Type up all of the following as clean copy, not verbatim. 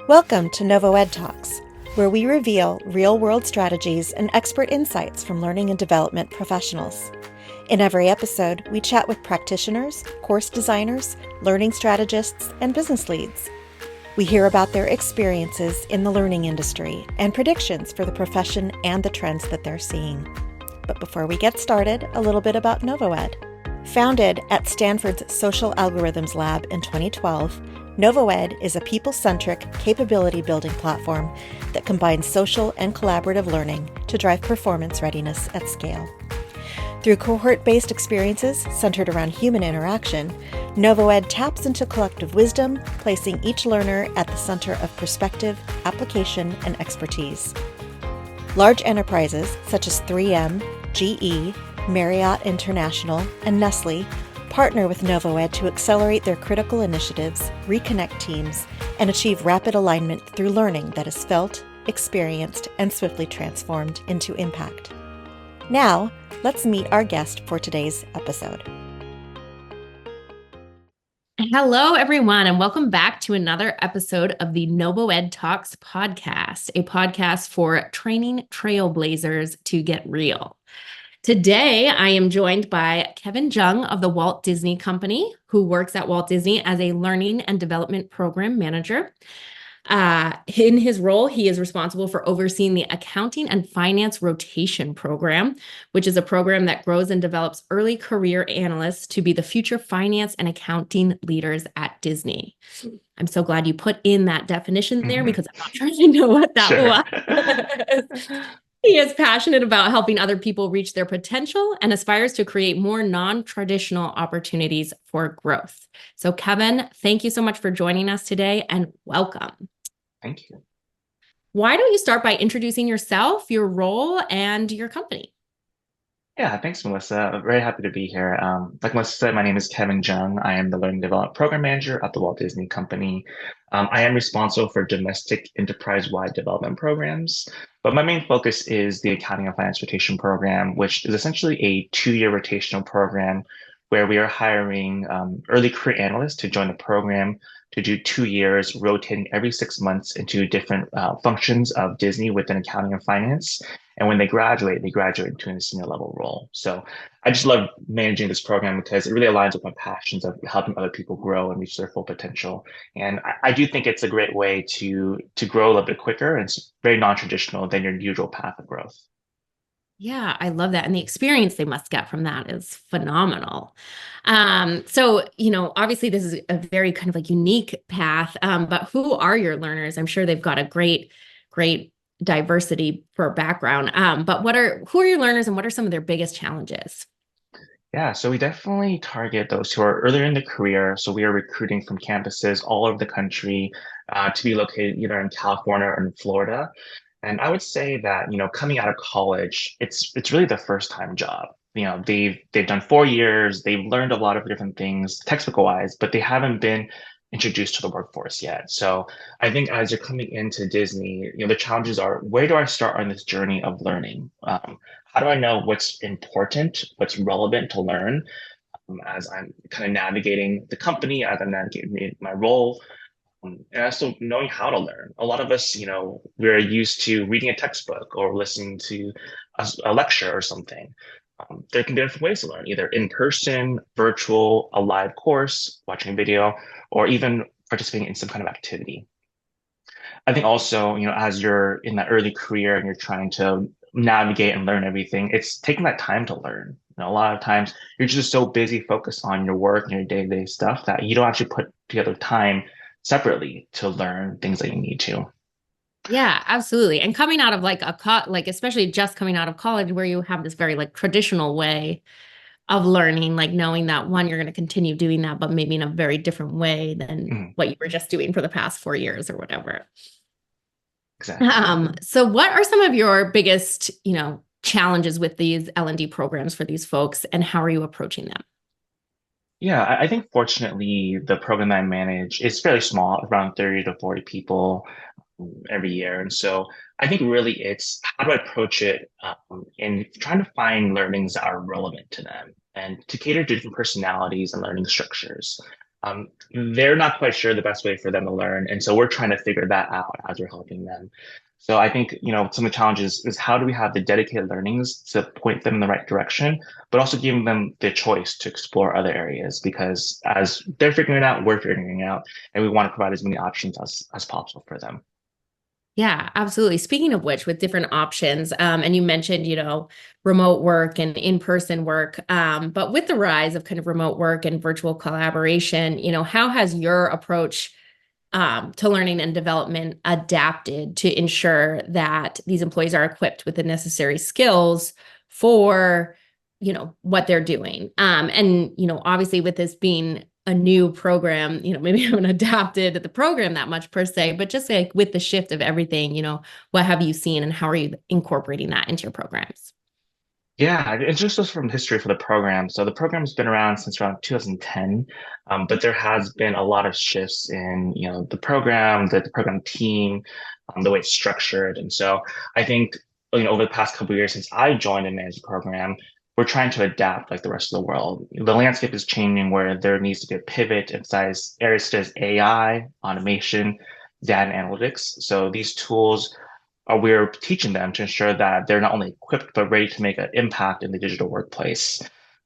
Welcome to NovoEd Talks, where we reveal real-world strategies and expert insights from learning and development professionals. In every episode, we chat with practitioners, course designers, learning strategists, and business leads. We hear about their experiences in the learning industry and predictions for the profession and the trends that they're seeing. But before we get started, a little bit about NovoEd. Founded at Stanford's Social Algorithms Lab in 2012, NovoEd is a people-centric, capability-building platform that combines social and collaborative learning to drive performance readiness at scale. Through cohort-based experiences centered around human interaction, NovoEd taps into collective wisdom, placing each learner at the center of perspective, application, and expertise. Large enterprises such as 3M, GE, Marriott International, and Nestle partner with NovoEd to accelerate their critical initiatives, reconnect teams, and achieve rapid alignment through learning that is felt, experienced, and swiftly transformed into impact. Now, let's meet our guest for today's episode. Hello, everyone, and welcome back to another episode of the NovoEd Talks podcast, a podcast for training trailblazers to get real. Today, I am joined by Kevin Jung of the Walt Disney Company, who works at Walt Disney as a learning and development program manager. In his role, he is responsible for overseeing the Accounting and Finance Rotation Program, which is a program that grows and develops early career analysts to be the future finance and accounting leaders at Disney. I'm so glad you put in that definition there because I'm not sure I know what that was. He is passionate about helping other people reach their potential and aspires to create more non-traditional opportunities for growth. So, Kevin, thank you so much for joining us today and welcome. Thank you. Why don't you start by introducing yourself, your role, and your company? Yeah, thanks, Melissa. I'm very happy to be here. Like Melissa said, my name is Kevin Jung. I am the Learning Development Program Manager at the Walt Disney Company. I am responsible for domestic enterprise-wide development programs, but my main focus is the Accounting and Finance Rotation Program, which is essentially a 2-year rotational program where we are hiring early career analysts to join the program to do 2 years, rotating every 6 months into different functions of Disney within accounting and finance. And when they graduate into a senior level role. So I just love managing this program because it really aligns with my passions of helping other people grow and reach their full potential. And I do think it's a great way to grow a little bit quicker, and it's very non-traditional than your usual path of growth. Yeah, I love that. And the experience they must get from that is phenomenal. So, obviously this is a very kind of like unique path, but who are your learners? I'm sure they've got a great diversity for background. But who are your learners and what are some of their biggest challenges? Yeah, so we definitely target those who are earlier in the career. So we are recruiting from campuses all over the country to be located either in California or in Florida. And I would say that, coming out of college, it's really the first time job. They've done 4 years, they've learned a lot of different things textbook wise, but they haven't been introduced to the workforce yet. So I think as you're coming into Disney, the challenges are, where do I start on this journey of learning? How do I know what's important, what's relevant to learn as I'm kind of navigating the company, as I'm navigating my role? And also knowing how to learn. A lot of us, we're used to reading a textbook or listening to a lecture or something. There can be different ways to learn, either in person, virtual, a live course, watching a video, or even participating in some kind of activity. I think also, as you're in that early career and you're trying to navigate and learn everything, it's taking that time to learn. A lot of times you're just so busy focused on your work and your day-to-day stuff that you don't actually put together time separately to learn things that you need to. Yeah, absolutely. And coming out of especially just coming out of college where you have this very traditional way of learning, knowing that one, you're going to continue doing that, but maybe in a very different way than what you were just doing for the past 4 years or whatever. Exactly. So what are some of your biggest, challenges with these L&D programs for these folks, and how are you approaching them? Yeah, I think fortunately the program I manage is fairly small, around 30 to 40 people every year. And so I think really it's how do I approach it in trying to find learnings that are relevant to them and to cater to different personalities and learning structures. they're not quite sure the best way for them to learn. And so we're trying to figure that out as we're helping them. So I think, some of the challenges is how do we have the dedicated learnings to point them in the right direction, but also giving them the choice to explore other areas because as they're figuring it out, we're figuring it out, and we want to provide as many options as possible for them. Yeah, absolutely. Speaking of which, with different options, and you mentioned, remote work and in-person work, but with the rise of kind of remote work and virtual collaboration, how has your approach to learning and development adapted to ensure that these employees are equipped with the necessary skills for, what they're doing? And, obviously with this being a new program, maybe I haven't adapted the program that much per se, but just like with the shift of everything, what have you seen and how are you incorporating that into your programs? Yeah, it's just from history for the program. So the program's been around since around 2010, but there has been a lot of shifts in, the program, the program team, the way it's structured. And so I think, over the past couple of years since I joined and managed the program, we're trying to adapt like the rest of the world. The landscape is changing where there needs to be a pivot in size areas such as AI, automation, data analytics. So these tools we're teaching them to ensure that they're not only equipped but ready to make an impact in the digital workplace.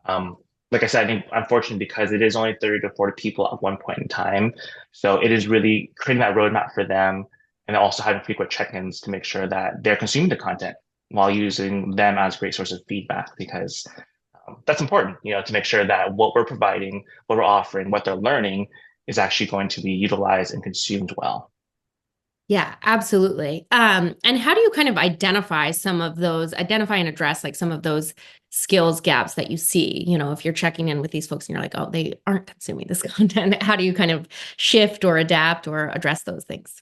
Um, like I said, I think unfortunately because it is only 30 to 40 people at one point in time, so it is really creating that roadmap for them and also having frequent check-ins to make sure that they're consuming the content while using them as a great source of feedback because that's important, to make sure that what we're providing, what we're offering, what they're learning is actually going to be utilized and consumed well. Yeah, absolutely. And how do you kind of identify and address like some of those skills gaps that you see, if you're checking in with these folks and you're like, oh, they aren't consuming this content. How do you kind of shift or adapt or address those things?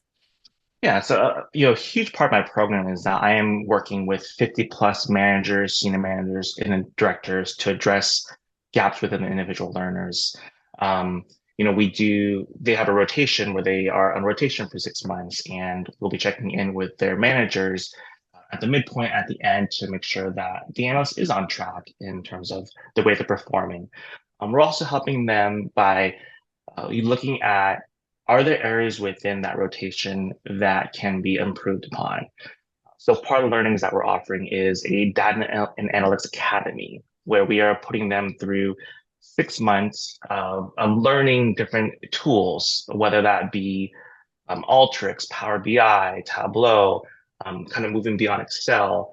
Yeah, so a huge part of my program is that I am working with 50 plus managers, senior managers, and then directors to address gaps within the individual learners. Um, they have a rotation where they are on rotation for 6 months, and we'll be checking in with their managers at the midpoint, at the end, to make sure that the analyst is on track in terms of the way they're performing. We're also helping them by looking at are there areas within that rotation that can be improved upon? So part of the learnings that we're offering is a data and analytics academy where we are putting them through 6 months of learning different tools, whether that be Alteryx, Power BI, Tableau, kind of moving beyond Excel.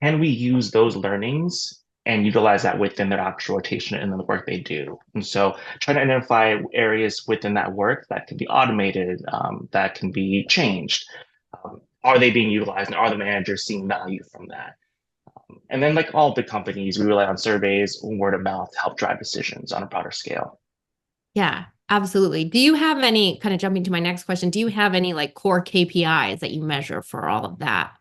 Can we use those learnings and utilize that within their actual rotation and the work they do? And so trying to identify areas within that work that can be automated, that can be changed. Are they being utilized and are the managers seeing value from that? And then like all big companies, we rely on surveys, word of mouth to help drive decisions on a broader scale. Yeah, absolutely. Do you have any kind of jumping to my next question? Do you have any like core KPIs that you measure for all of that?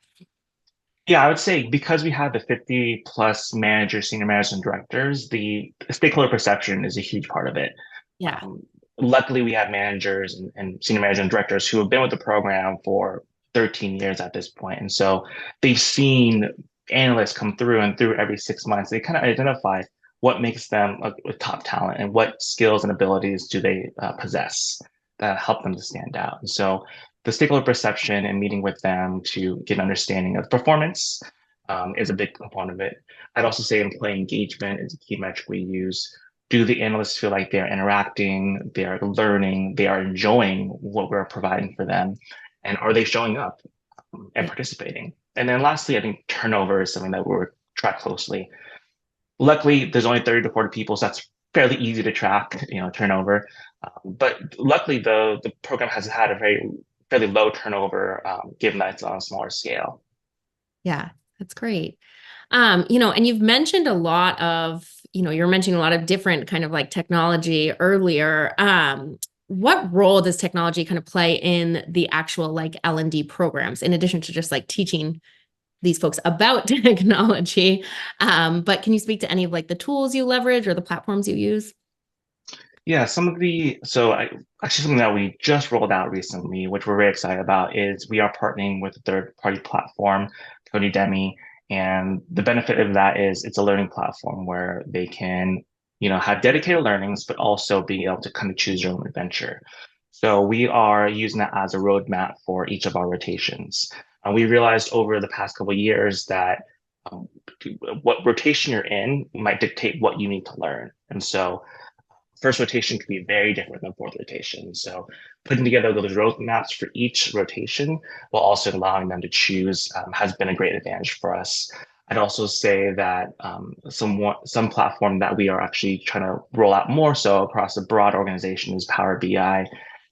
Yeah, I would say because we have the 50 plus managers, senior managers, and directors, the stakeholder perception is a huge part of it. Yeah. Um, Luckily, we have managers and senior managers and directors who have been with the program for 13 years at this point. And so they've seen analysts come through and through every 6 months. They kind of identify what makes them a top talent and what skills and abilities do they possess that help them to stand out. And so the stakeholder perception and meeting with them to get an understanding of performance is a big component of it. I'd also say employee engagement is a key metric we use. Do the analysts feel like they're interacting, they're learning, they are enjoying what we're providing for them? And are they showing up and Yeah. participating? And then lastly, I think turnover is something that we're track closely. Luckily, there's only 30 to 40 people, so that's fairly easy to track, turnover. But luckily, the program has had a fairly low turnover, given that it's on a smaller scale. Yeah, that's great. And you've mentioned a lot of, you're mentioning a lot of different kind of like technology earlier. What role does technology kind of play in the actual like L&D programs, in addition to just like teaching these folks about technology? But can you speak to any of like the tools you leverage or the platforms you use? Yeah, actually something that we just rolled out recently, which we're very excited about, is we are partnering with a third-party platform, Udemy, and the benefit of that is it's a learning platform where they can have dedicated learnings, but also being able to kind of choose your own adventure. So we are using that as a roadmap for each of our rotations. We realized over the past couple of years that um, what rotation you're in might dictate what you need to learn. And so first rotation could be very different than fourth rotation. So putting together those roadmaps for each rotation while also allowing them to choose has been a great advantage for us. I'd also say that some platform that we are actually trying to roll out more so across a broad organization is Power BI.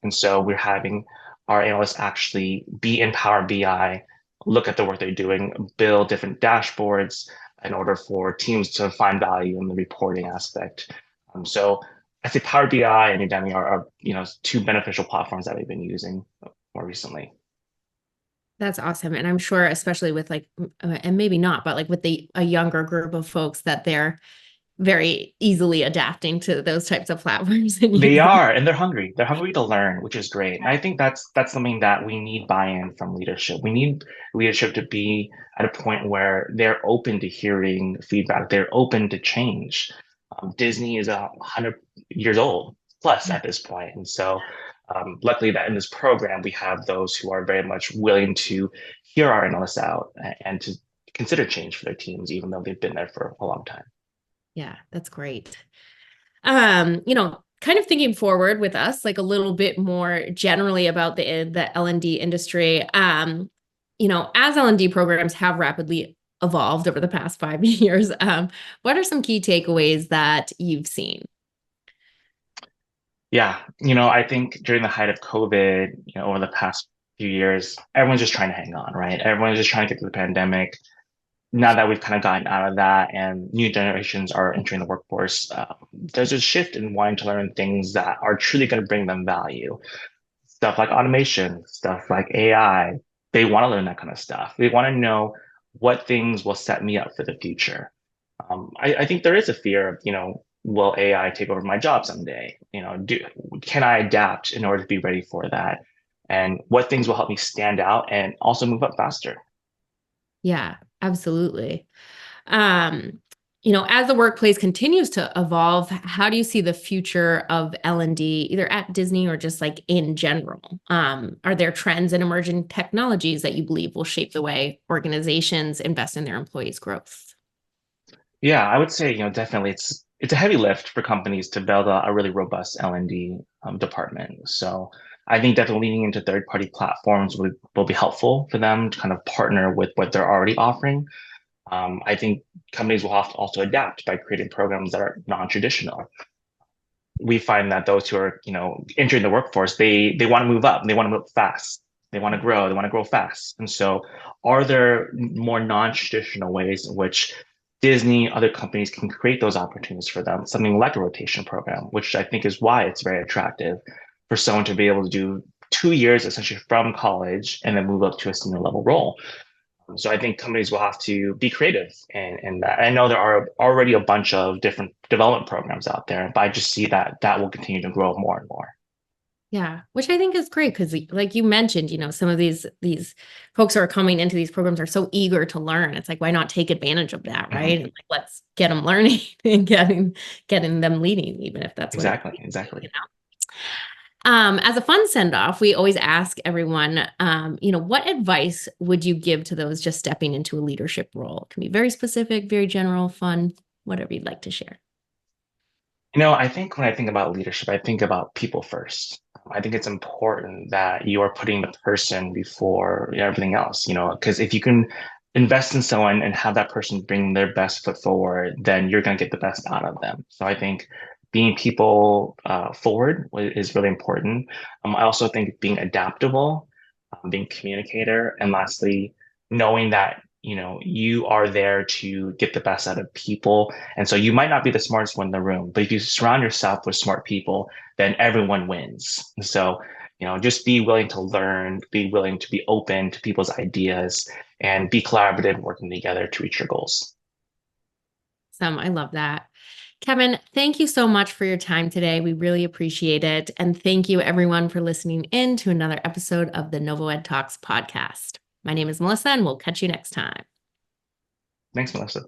And so we're having our analysts actually be in Power BI, look at the work they're doing, build different dashboards in order for teams to find value in the reporting aspect. So I say Power BI and Udemy are two beneficial platforms that we've been using more recently. That's awesome. And I'm sure, especially with like, and maybe not, but like with a younger group of folks that they're very easily adapting to those types of platforms and They using. are, and they're hungry. They're hungry to learn, which is great. And I think that's something that we need buy-in from leadership. We need leadership to be at a point where they're open to hearing feedback. They're open to change. Disney is 100 years old plus Yeah. at this point, and so luckily that in this program we have those who are very much willing to hear our analysts out and to consider change for their teams, even though they've been there for a long time. Yeah, that's great. Kind of thinking forward with us, like a little bit more generally about the L&D industry. As L&D programs have rapidly evolved over the past 5 years, what are some key takeaways that you've seen? Yeah, I think during the height of COVID, over the past few years, everyone's just trying to hang on, right? Everyone's just trying to get through the pandemic. Now that we've kind of gotten out of that and new generations are entering the workforce, there's a shift in wanting to learn things that are truly going to bring them value. Stuff like automation, stuff like AI. They want to learn that kind of stuff. They want to know what things will set me up for the future. I think there is a fear of, will AI take over my job someday? Can I adapt in order to be ready for that? And what things will help me stand out and also move up faster? Yeah, absolutely. Um, as the workplace continues to evolve, how do you see the future of L&D, either at Disney or just like in general? Are there trends and emerging technologies that you believe will shape the way organizations invest in their employees' growth? Yeah, I would say, definitely it's a heavy lift for companies to build a really robust L&D department. So I think definitely leaning into third-party platforms will be helpful for them to kind of partner with what they're already offering. I think companies will have to also adapt by creating programs that are non-traditional. We find that those who are, entering the workforce, they want to move up, they want to move fast, they want to grow, they want to grow fast. And so, are there more non-traditional ways in which Disney, other companies can create those opportunities for them? Something like a rotation program, which I think is why it's very attractive for someone to be able to do 2 years essentially from college and then move up to a senior level role. So I think companies will have to be creative and that. I know there are already a bunch of different development programs out there, but I just see that that will continue to grow more and more. Yeah, which I think is great because, like you mentioned, some of these folks who are coming into these programs are so eager to learn. It's like, why not take advantage of that, Mhm. right? And like, let's get them learning and getting them leading, even if that's what it Exactly, exactly. As a fun send off, we always ask everyone, what advice would you give to those just stepping into a leadership role? It can be very specific, very general, fun, whatever you'd like to share. I think when I think about leadership, I think about people first. I think it's important that you are putting the person before everything else, because if you can invest in someone and have that person bring their best foot forward, then you're going to get the best out of them. So I think being people forward is really important. I also think being adaptable, being a communicator, and lastly, knowing that you are there to get the best out of people. And so you might not be the smartest one in the room, but if you surround yourself with smart people, then everyone wins. And so just be willing to learn, be willing to be open to people's ideas, and be collaborative, working together to reach your goals. I love that. Kevin, thank you so much for your time today. We really appreciate it. And thank you, everyone, for listening in to another episode of the NovoEd Talks podcast. My name is Melissa, and we'll catch you next time. Thanks, Melissa.